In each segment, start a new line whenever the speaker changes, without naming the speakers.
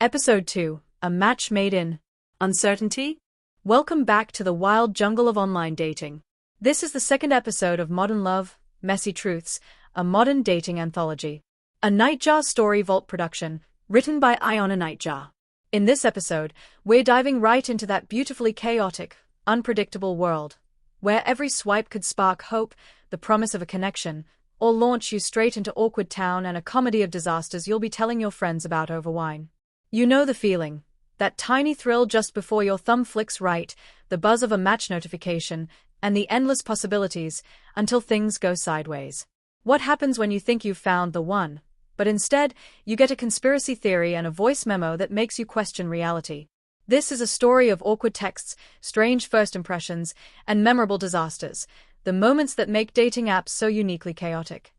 Episode 2, A Match Made in Uncertainty? Welcome back to the wild jungle of online dating. This is the second episode of Modern Love, Messy Truths, a modern dating anthology. A Nightjar Story Vault production, written by Nightjar. In this episode, we're diving right into that beautifully chaotic, unpredictable world, where every swipe could spark hope, the promise of a connection, or launch you straight into awkward town and a comedy of disasters you'll be telling your friends about over wine. You know the feeling. That tiny thrill just before your thumb flicks right, the buzz of a match notification, and the endless possibilities, until things go sideways. What happens when you think you've found the one, but instead, you get a conspiracy theory and a voice memo that makes you question reality? This is a story of awkward texts, strange first impressions, and memorable disasters, the moments that make dating apps so uniquely chaotic.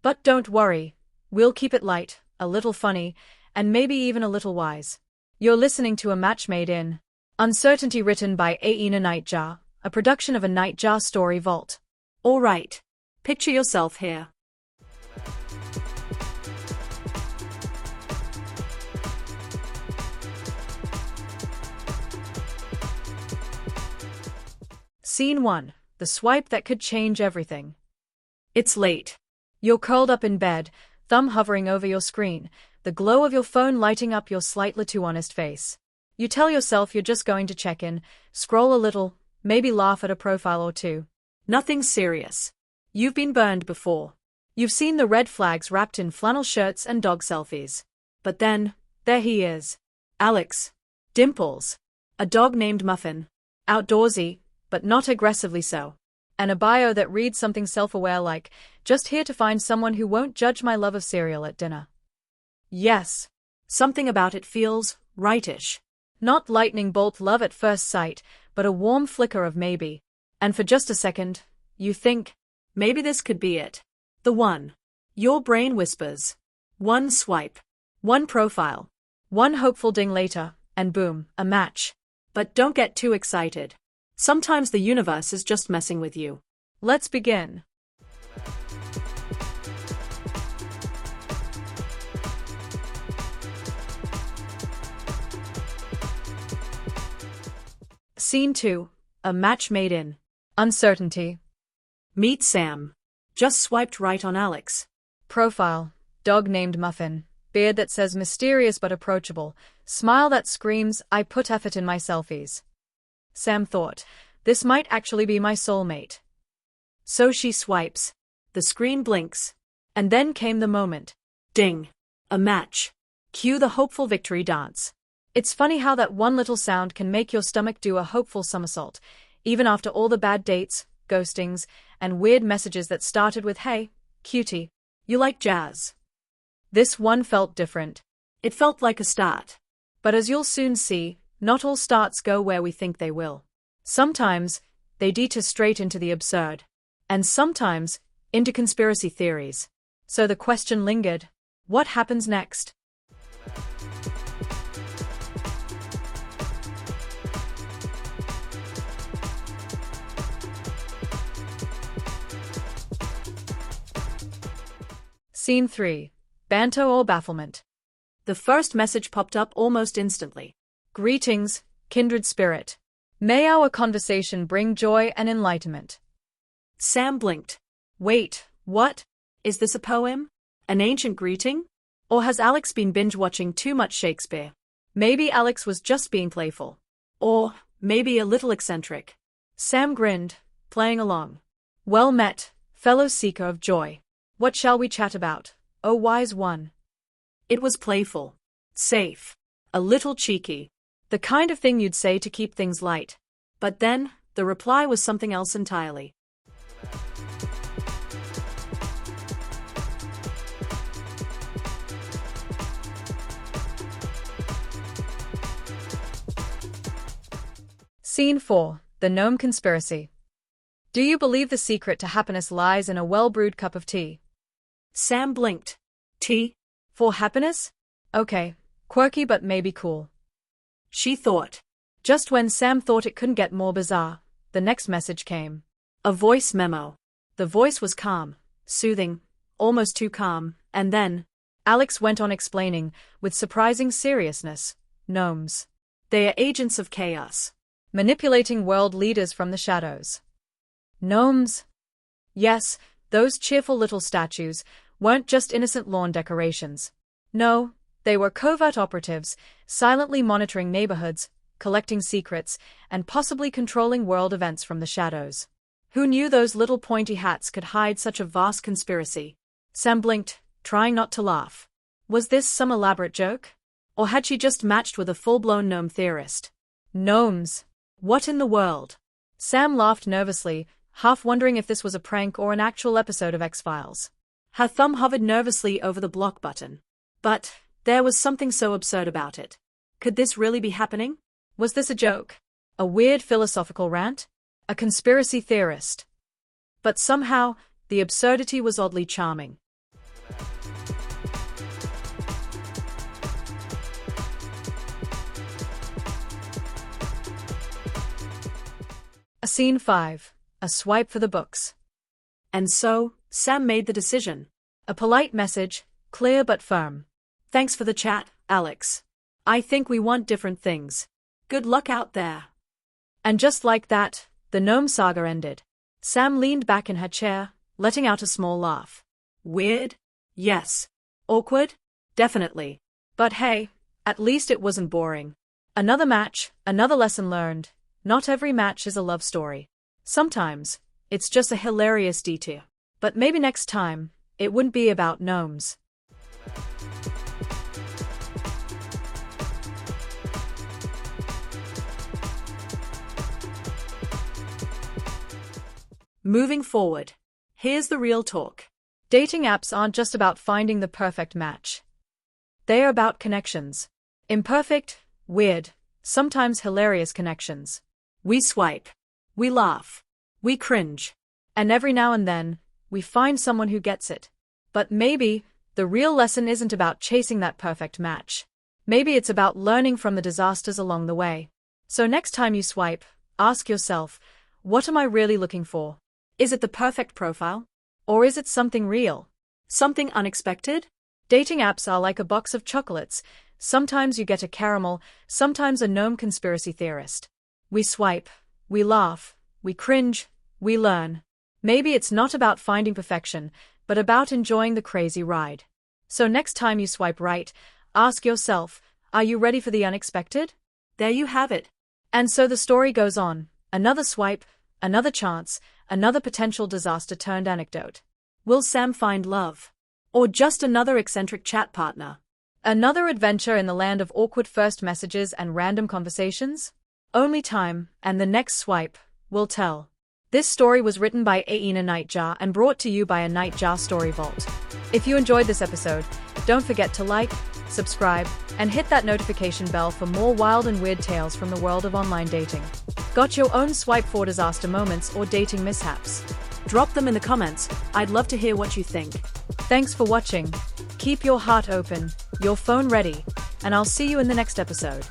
But don't worry, we'll keep it light, a little funny, and maybe even a little wise. You're listening to A Match Made in Uncertainty, written by Nightjar, a production of a Nightjar Story Vault. All right, picture yourself here. Scene 1, the swipe that could change everything. It's late. You're curled up in bed, thumb hovering over your screen, the glow of your phone lighting up your slightly too honest face. You tell yourself you're just going to check in, scroll a little, maybe laugh at a profile or two. Nothing serious. You've been burned before. You've seen the red flags wrapped in flannel shirts and dog selfies. But then, there he is. Alex. Dimples. A dog named Muffin. Outdoorsy, but not aggressively so. And a bio that reads something self-aware like, just here to find someone who won't judge my love of cereal at dinner. Yes. Something about it feels rightish. Not lightning bolt love at first sight, but a warm flicker of maybe. And for just a second, you think, maybe this could be it. The one. Your brain whispers. One swipe. One profile. One hopeful ding later, and boom, a match. But don't get too excited. Sometimes the universe is just messing with you. Let's begin. Scene 2, A Match Made in Uncertainty. Meet Sam. Just swiped right on Alex. Profile, dog named Muffin, beard that says mysterious but approachable, smile that screams, I put effort in my selfies. Sam thought, this might actually be my soulmate. So she swipes. The screen blinks. And then came the moment. Ding. A match. Cue the hopeful victory dance. It's funny how that one little sound can make your stomach do a hopeful somersault, even after all the bad dates, ghostings, and weird messages that started with, hey, cutie, you like jazz. This one felt different. It felt like a start. But as you'll soon see, not all starts go where we think they will. Sometimes, they detour straight into the absurd. And sometimes, into conspiracy theories. So the question lingered, what happens next? Scene 3, Banter or Bafflement. The first message popped up almost instantly. Greetings, kindred spirit. May our conversation bring joy and enlightenment. Sam blinked. Wait, what? Is this a poem? An ancient greeting? Or has Alex been binge-watching too much Shakespeare? Maybe Alex was just being playful. Or, maybe a little eccentric. Sam grinned, playing along. Well met, fellow seeker of joy. What shall we chat about, oh wise one? It was playful. Safe. A little cheeky. The kind of thing you'd say to keep things light. But then, the reply was something else entirely. Scene 4, The Gnome Conspiracy. Do you believe the secret to happiness lies in a well-brewed cup of tea? Sam blinked. Tea? For happiness? Okay, quirky but maybe cool. She thought. Just when Sam thought it couldn't get more bizarre, the next message came. A voice memo. The voice was calm, soothing, almost too calm, and then, Alex went on explaining, with surprising seriousness. Gnomes. They are agents of chaos, manipulating world leaders from the shadows. Gnomes? Yes, those cheerful little statues weren't just innocent lawn decorations. No, they were covert operatives, silently monitoring neighborhoods, collecting secrets, and possibly controlling world events from the shadows. Who knew those little pointy hats could hide such a vast conspiracy? Sam blinked, trying not to laugh. Was this some elaborate joke? Or had she just matched with a full-blown gnome theorist? Gnomes? What in the world? Sam laughed nervously, half wondering if this was a prank or an actual episode of X-Files. Her thumb hovered nervously over the block button. But there was something so absurd about it. Could this really be happening? Was this a joke? A weird philosophical rant? A conspiracy theorist? But somehow, the absurdity was oddly charming. Scene 5. A swipe for the books. And so, Sam made the decision. A polite message, clear but firm. Thanks for the chat, Alex. I think we want different things. Good luck out there. And just like that, the gnome saga ended. Sam leaned back in her chair, letting out a small laugh. Weird? Yes. Awkward? Definitely. But hey, at least it wasn't boring. Another match, another lesson learned. Not every match is a love story. Sometimes, it's just a hilarious detour. But maybe next time, it wouldn't be about gnomes. Moving forward. Here's the real talk. Dating apps aren't just about finding the perfect match. They are about connections. Imperfect, weird, sometimes hilarious connections. We swipe. We laugh. We cringe. And every now and then, we find someone who gets it. But maybe, the real lesson isn't about chasing that perfect match. Maybe it's about learning from the disasters along the way. So next time you swipe, ask yourself, what am I really looking for? Is it the perfect profile? Or is it something real? Something unexpected? Dating apps are like a box of chocolates. Sometimes you get a caramel, sometimes a gnome conspiracy theorist. We swipe, we laugh, we cringe, we learn. Maybe it's not about finding perfection, but about enjoying the crazy ride. So next time you swipe right, ask yourself, are you ready for the unexpected? There you have it. And so the story goes on. Another swipe, another chance, another potential disaster turned anecdote. Will Sam find love? Or just another eccentric chat partner? Another adventure in the land of awkward first messages and random conversations? Only time, and the next swipe, will tell. This story was written by Aina Nightjar and brought to you by a Nightjar Story Vault. If you enjoyed this episode, don't forget to like, subscribe, and hit that notification bell for more wild and weird tales from the world of online dating. Got your own swipe for disaster moments or dating mishaps? Drop them in the comments, I'd love to hear what you think. Thanks for watching. Keep your heart open, your phone ready, and I'll see you in the next episode.